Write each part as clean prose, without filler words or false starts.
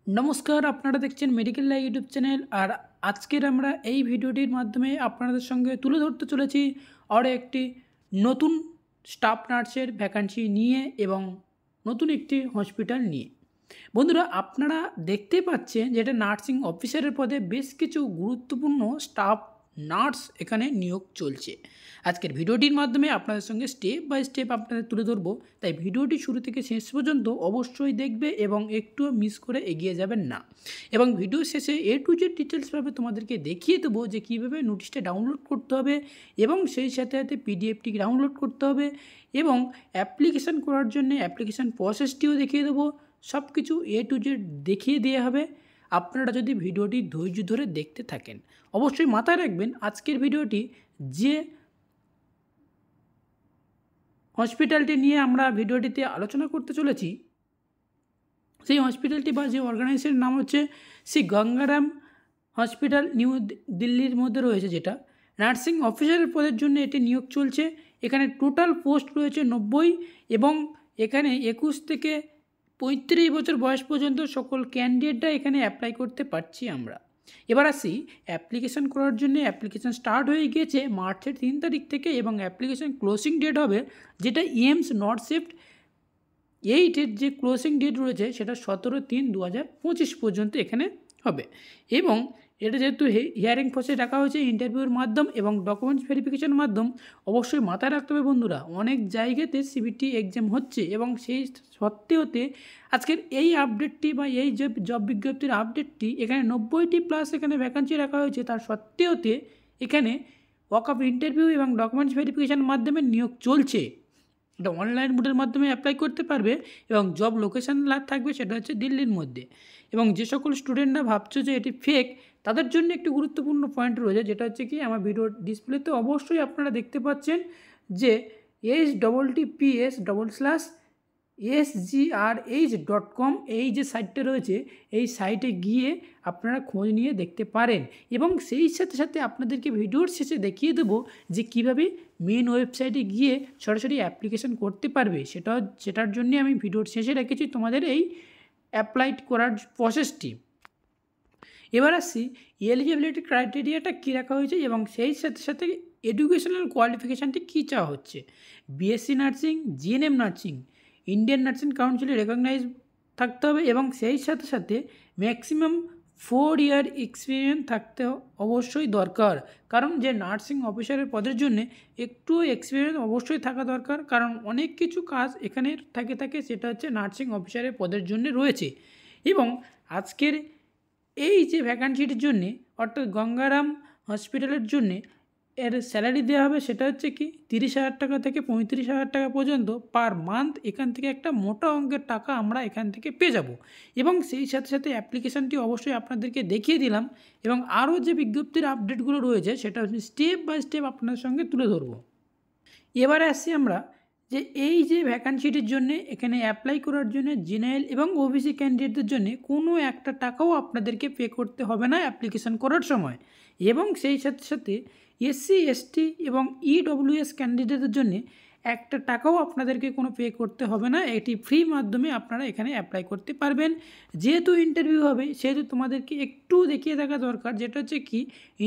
नमस्कार আপনারা দেখছেন মেডিকেল লাইভ ইউটিউব চ্যানেল আর আজকের আমরা এই ভিডিওটির মাধ্যমে আপনাদের সঙ্গে তুলে ধরতে চলেছি আরও একটি নতুন স্টাফ নার্সের ভ্যাকান্সি নিয়ে এবং নতুন একটি হসপিটাল নিয়ে। বন্ধুরা আপনারা দেখতে পাচ্ছেন যে এটা নার্সিং অফিসারের পদে বেশ কিছু গুরুত্বপূর্ণ স্টাফ নার্স এখানে নিয়োগ চলছে। আজকের ভিডিওটির মাধ্যমে আপনাদের সঙ্গে স্টেপ বাই স্টেপ আপনাদের তুলে ধরবো, তাই ভিডিওটি শুরু থেকে শেষ পর্যন্ত অবশ্যই দেখবে এবং একটুও মিস করে এগিয়ে যাবেন না। এবং ভিডিও শেষে A to Z ডিটেলসভাবে তোমাদেরকে দেখিয়ে দেবো যে কীভাবে নোটিশটা ডাউনলোড করতে হবে এবং সেই সাথে সাথে পিডিএফটি ডাউনলোড করতে হবে এবং অ্যাপ্লিকেশান করার জন্য অ্যাপ্লিকেশান প্রসেসটিও দেখিয়ে দেবো। সব কিছু A to Z দেখিয়ে দেওয়া হবে আপনারা যদি ভিডিওটি ধৈর্য ধরে দেখতে থাকেন। অবশ্যই মাথায় রাখবেন আজকের ভিডিওটি যে হসপিটালটি নিয়ে আমরা ভিডিওটিতে আলোচনা করতে চলেছি সেই হসপিটালটি বা যে অর্গানাইজেশনের নাম হচ্ছে শ্রী গঙ্গারাম হসপিটাল, নিউ দিল্লির মধ্যে রয়েছে, যেটা নার্সিং অফিসারের পদের জন্য এটি নিয়োগ চলছে। এখানে টোটাল পোস্ট রয়েছে 90 এবং এখানে 21 থেকে 35 বছর বয়স পর্যন্ত সকল ক্যান্ডিডেটরা এখানে অ্যাপ্লাই করতে পারছি আমরা। এবার আসি অ্যাপ্লিকেশান করার জন্য। অ্যাপ্লিকেশান স্টার্ট হয়ে গিয়েছে মার্চের 3 তারিখ থেকে এবং অ্যাপ্লিকেশান ক্লোজিং ডেট হবে, যেটা ইএমস নট শিফট 8-এর যে ক্লোজিং ডেট রয়েছে সেটা 17/3/2025 পর্যন্ত এখানে হবে। এবং এটা যেহেতু হিয়ারিং প্রসেস রাখা হয়েছে ইন্টারভিউর মাধ্যম এবং ডকুমেন্টস ভেরিফিকেশনের মাধ্যম, অবশ্যই মাথায় রাখতে হবে বন্ধুরা অনেক জায়গাতে সিবিটি এক্সাম হচ্ছে এবং সেই সত্ত্বেওতে আজকের এই আপডেটটি বা এই যে জব বিজ্ঞপ্তির আপডেটটি এখানে 90টি প্লাস এখানে ভ্যাকান্সি রাখা হয়েছে, তার সত্ত্বেওতে এখানে ওয়াক অফ ইন্টারভিউ এবং ডকুমেন্টস ভেরিফিকেশনের মাধ্যমে নিয়োগ চলছে। এটা অনলাইন মোডের মাধ্যমে অ্যাপ্লাই করতে পারবে এবং জব লোকেশান থাকবে সেটা হচ্ছে দিল্লির মধ্যে। এবং যে সকল স্টুডেন্টরা ভাবছো যে এটি ফেক তাদের জন্য একটি গুরুত্বপূর্ণ পয়েন্ট রয়েছে, যেটা হচ্ছে কি আমার ভিডিও ডিসপ্লেতে অবশ্যই আপনারা দেখতে পাচ্ছেন যে https://sgrh.com এই যে সাইটটা রয়েছে এই সাইটে গিয়ে আপনারা খোঁজ নিয়ে দেখতে পারেন এবং সেই সাথে সাথে আপনাদেরকে ভিডিওর শেষে দেখিয়ে দেবো যে কীভাবে মেন ওয়েবসাইটে গিয়ে সরাসরি অ্যাপ্লিকেশান করতে পারবে। সেটার জন্যে আমি ভিডিওর শেষে রেখেছি তোমাদের এই অ্যাপ্লাই করার প্রসেসটি। এবার আসছি এলিজিবিলিটি ক্রাইটেরিয়াটা কী রাখা হয়েছে এবং সেই সাথে সাথে এডুকেশনাল কোয়ালিফিকেশানটি কী চাওয়া হচ্ছে। BSc nursing, GNM nursing, Indian nursing কাউন্সিলে রেকগনাইজ থাকতে হবে এবং সেই সাথে সাথে ম্যাক্সিমাম 4 ইয়ার এক্সপিরিয়েন্স থাকতে অবশ্যই দরকার, কারণ যে নার্সিং অফিসারের পদের জন্য একটু এক্সপিরিয়েন্স অবশ্যই থাকা দরকার, কারণ অনেক কিছু কাজ এখানে থাকে সেটা হচ্ছে নার্সিং অফিসারের পদের জন্য রয়েছে। এবং আজকের এই যে ভ্যাকান্সিটির জন্যে অর্থাৎ গঙ্গারাম হসপিটালের জন্যে এর স্যালারি দেওয়া হবে সেটা হচ্ছে কি 30,000 টাকা থেকে 35,000 টাকা পর্যন্ত পার মান্থ। এখান থেকে একটা মোটা অঙ্কের টাকা আমরা এখান থেকে পেয়ে যাব এবং সেই সাথে সাথে অ্যাপ্লিকেশানটি অবশ্যই আপনাদেরকে দেখিয়ে দিলাম এবং আরও যে বিজ্ঞপ্তির আপডেটগুলো রয়েছে সেটা হচ্ছে স্টেপ বাই স্টেপ আপনাদের সঙ্গে তুলে ধরবো। এবারে আসছি আমরা যে এই যে ভ্যাকান্সিটির জন্যে এখানে অ্যাপ্লাই করার জন্য জেনারেল এবং ওবিসি ক্যান্ডিডেটদের জন্য কোনো একটা টাকাও আপনাদেরকে পে করতে হবে না অ্যাপ্লিকেশান করার সময়, এবং সেই সাথে সাথে এসসি এসটি এবং ইডব্লিউএস ক্যান্ডিডেটদের জন্য একটা টাকাও আপনাদেরকে কোনো পে করতে হবে না। এটি ফ্রি মাধ্যমে আপনারা এখানে অ্যাপ্লাই করতে পারবেন। যেহেতু ইন্টারভিউ হবে সেহেতু তোমাদেরকে একটু দেখিয়ে থাকা দরকার, যেটা হচ্ছে কি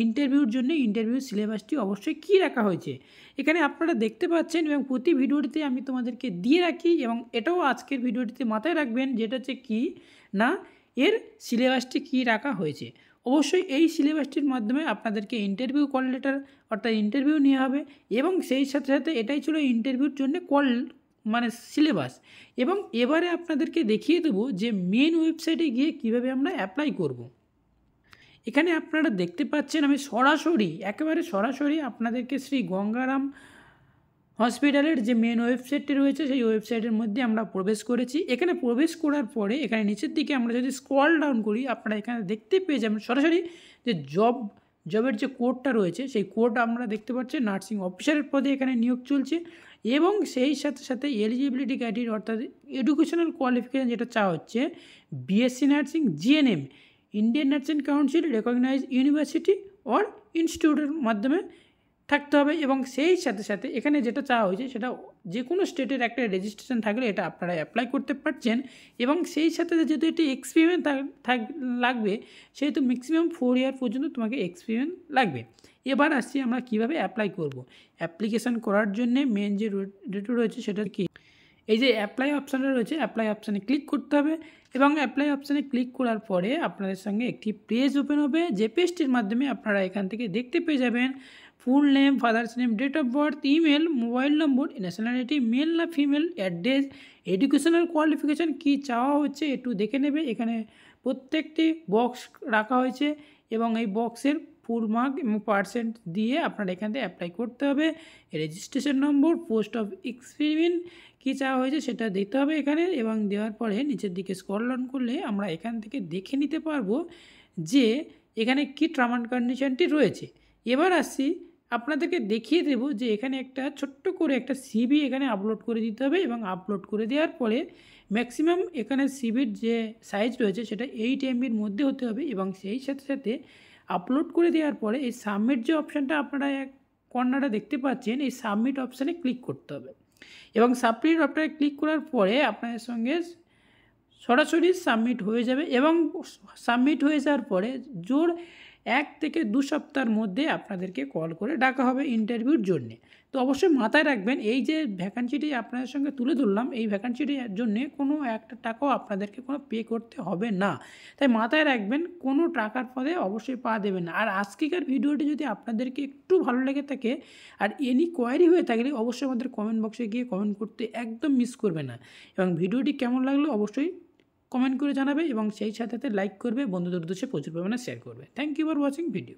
ইন্টারভিউর জন্য ইন্টারভিউ সিলেবাসটি অবশ্যই কী রাখা হয়েছে এখানে আপনারা দেখতে পাচ্ছেন এবং প্রতি ভিডিওটিতে আমি তোমাদেরকে দিয়ে রাখি এবং এটাও আজকের ভিডিওটিতে মাথায় রাখবেন, যেটা হচ্ছে কি না এর সিলেবাসটি কী রাখা হয়েছে। অবশ্যই এই সিলেবাসটির মাধ্যমে আপনাদেরকে ইন্টারভিউ কল লেটার অর্থাৎ ইন্টারভিউ নেওয়া হবে এবং সেই সাথে সাথে এটাই ছিল ইন্টারভিউর জন্য সিলেবাস। এবং এবারে আপনাদেরকে দেখিয়ে দেবো যে মেন ওয়েবসাইটে গিয়ে কিভাবে আমরা অ্যাপ্লাই করব। এখানে আপনারা দেখতে পাচ্ছেন আমি একেবারে সরাসরি আপনাদেরকে শ্রী গঙ্গারাম হসপিটালের যে মেন ওয়েবসাইটটি রয়েছে সেই ওয়েবসাইটের মধ্যে আমরা প্রবেশ করেছি। এখানে প্রবেশ করার পরে এখানে নিচের দিকে আমরা যদি স্ক্রল ডাউন করি আপনারা এখানে দেখতে পেয়ে যাবেন সরাসরি যে জবের যে কোডটা রয়েছে সেই কোড আমরা দেখতে পাচ্ছি। নার্সিং অফিসারের পদে এখানে নিয়োগ চলছে এবং সেই সাথে সাথে এলিজিবিলিটি ক্রাইটেরিয়া অর্থাৎ এডুকেশনাল কোয়ালিফিকেশান যেটা চাওয়া হচ্ছে BSc nursing, GNM, Indian nursing council recognise university or ইনস্টিটিউটের মাধ্যমে থাকতে হবে এবং সেই সাথে সাথে এখানে যেটা চাওয়া হয়েছে সেটা যে কোনো স্টেটের একটা রেজিস্ট্রেশন থাকলে এটা আপনারা অ্যাপ্লাই করতে পারছেন। এবং সেই সাথে যেহেতু এটি এক্সপিরিয়েন্স লাগবে, সেহেতু ম্যাক্সিমাম 4 ইয়ার পর্যন্ত তোমাকে এক্সপিরিয়েন্স লাগবে। এবার আসছি আমরা কীভাবে অ্যাপ্লাই করব। অ্যাপ্লিকেশান করার জন্যে মেন যে রুট রয়েছে সেটা কি, এই যে অ্যাপ্লাই অপশানটা রয়েছে, অ্যাপ্লাই অপশানে ক্লিক করতে হবে। এবং অ্যাপ্লাই অপশানে ক্লিক করার পরে আপনাদের সঙ্গে একটি পেজ ওপেন হবে, যে পেজটির মাধ্যমে আপনারা এখান থেকে দেখতে পেয়ে যাবেন full name, father's name, date of birth, email, mobile number, nationality, male না ফিমেল, অ্যাড্রেস, এডুকেশনাল কোয়ালিফিকেশান কী চাওয়া হচ্ছে একটু দেখে নেবে। এখানে প্রত্যেকটি বক্স রাখা হয়েছে এবং এই বক্সের ফুল মার্ক এবং পার্সেন্ট দিয়ে আপনার এখান থেকে অ্যাপ্লাই করতে হবে। Registration number, post of experience কী চাওয়া হয়েছে সেটা দিতে হবে এখানে। এবং দেওয়ার পরে নিচের দিকে স্ক্রল ডাউন করলে আমরা এখান থেকে দেখে নিতে পারবো যে এখানে কী টার্ম অ্যান্ড কন্ডিশনটি রয়েছে। এবার আসছি আপনাদেরকে দেখিয়ে দেব যে এখানে একটা ছোট্ট করে একটা সিভি এখানে আপলোড করে দিতে হবে। এবং আপলোড করে দেওয়ার পরে ম্যাক্সিমাম এখানে সিভির যে সাইজ রয়েছে সেটা 8 MBর মধ্যে হতে হবে। এবং সেই সাথে সাথে আপলোড করে দেওয়ার পরে এই সাবমিট যে অপশানটা আপনারা এক কর্নারে দেখতে পাচ্ছেন, এই সাবমিট অপশানে ক্লিক করতে হবে। এবং সাবমিট অপশানে ক্লিক করার পরে আপনাদের সঙ্গে সরাসরি সাবমিট হয়ে যাবে। এবং সাবমিট হয়ে যাওয়ার পরে জোর 1 থেকে 2 সপ্তাহের মধ্যে আপনাদেরকে কল করে ডাকা হবে ইন্টারভিউর জন্যে। তো অবশ্যই মাথায় রাখবেন, এই যে ভ্যাকান্সিটি আপনাদের সঙ্গে তুলে ধরলাম, এই ভ্যাকান্সিটির জন্যে কোনো একটা টাকাও আপনাদেরকে কোনো পে করতে হবে না। তাই মাথায় রাখবেন, কোনো টাকার পদে অবশ্যই পা দেবেন না। আর আজকেকার ভিডিওটি যদি আপনাদেরকে একটু ভালো লেগে থাকে আর এনি কোয়ারি হয়ে থাকলে অবশ্যই আমাদের কমেন্ট বক্সে গিয়ে কমেন্ট করতে একদম মিস করবে না। এবং ভিডিওটি কেমন লাগলো অবশ্যই কমেন্ট করে জানাবে এবং সেই সাথে লাইক করবে, বন্ধুদের উদ্দেশ্যে প্রচুর পরিমাণে শেয়ার করবে। Thank you for watching video.